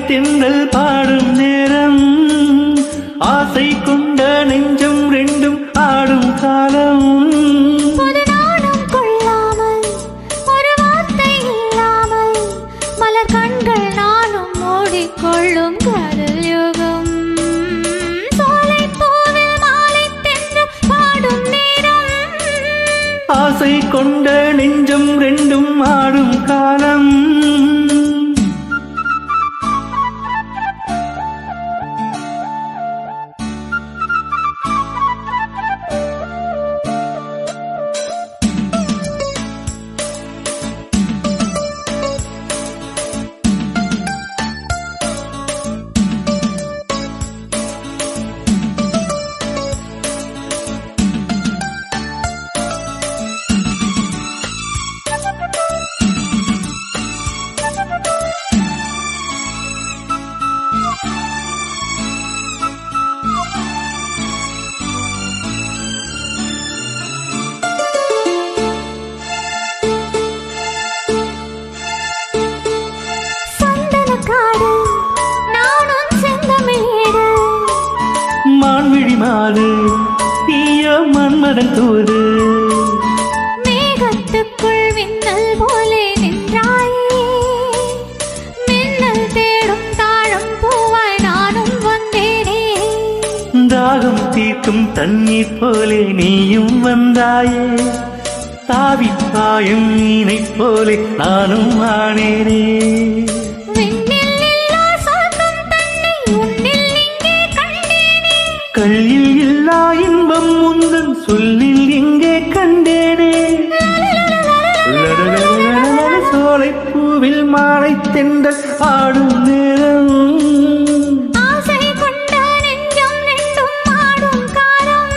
தென்றல் பாடும் நேரம் ஆசை கொண்ட நெஞ்சம் ரெண்டும் ஆடும் காலம் கொள்ளும் காதல் யோகம் சோலை பூவில் மாலை தென்றல் பாடும் நேரம் ஆசை கொண்ட நெஞ்சம் ரெண்டும் ஆடும் காலம் மான்விழிமாது தீய மன்மதன் தூது மேகத்துக்குள் விண்ணல் போலே நின்றாயே மின்னல் தேடும் தாழம் பூவாய் நானும் வந்தேனே தாகம் தீர்க்கும் தண்ணீர் போலே நீயும் வந்தாயே தாவிப்பாயும் மீனை போலே நானும் ஆனேனே கல்லில் இல்லா இன்பம் முந்தன் சொல்லில் எங்கே கண்டேனே சோலை பூவில் மாலை தென்றல் ஆடும் நேரம் ஆசை கொண்ட நெஞ்சம் ரெண்டும் ஆடும் காலம்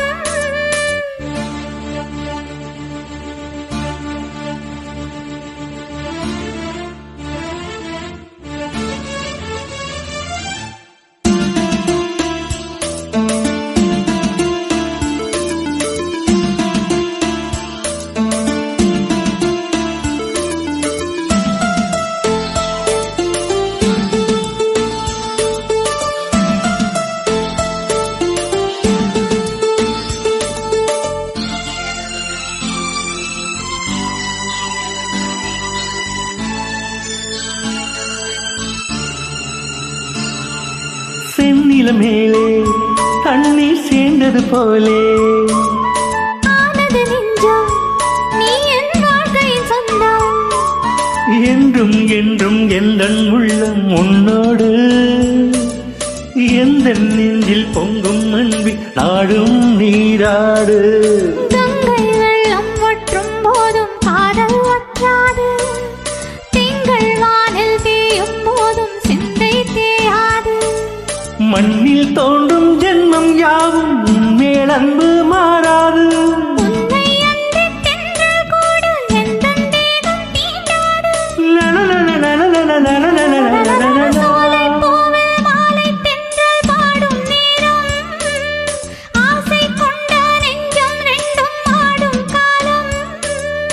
செந்நில மேலே தண்ணீர் சேர்ந்தது போலே ஆனது நெஞ்சம் நீ என் வாழ்க்கையின் சொந்தம் என்றும் என்றும் எந்தன் உள்ளம் உன்னோடு எந்த நெஞ்சில் பொங்கும் அன்பி நாடும் நீராடு கங்கை வெள்ளம் வற்றும் போதும் காதல் வற்றாது திங்கள் வானில் தேயும் போதும் சிந்தை தேயாது மண்ணில் தோன்றும் ஜென்மம் யாவும் உன்மேல் அன்பு மாறாது உன்னை அன்றி தென்றல் கூட எந்தன் தேகம் தீண்டாது சோலை பூவில் மாலை தென்றல் பாடும் நேரம் ஆசை கொண்ட நெஞ்சம் ரெண்டும் ஆடும் காலம்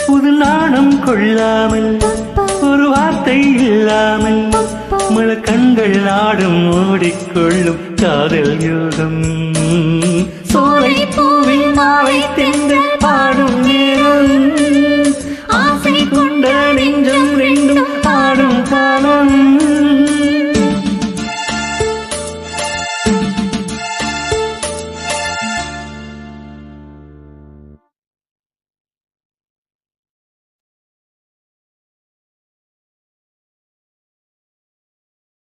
புது நாணம் கொள்ளாமல் ஒரு வார்த்தை இல்லாமல் மழ கண்கள் நாடும் ஓடிக்கொள்ளும் காதல் யோகம் சோலை பூவில் மாலை தென்றல்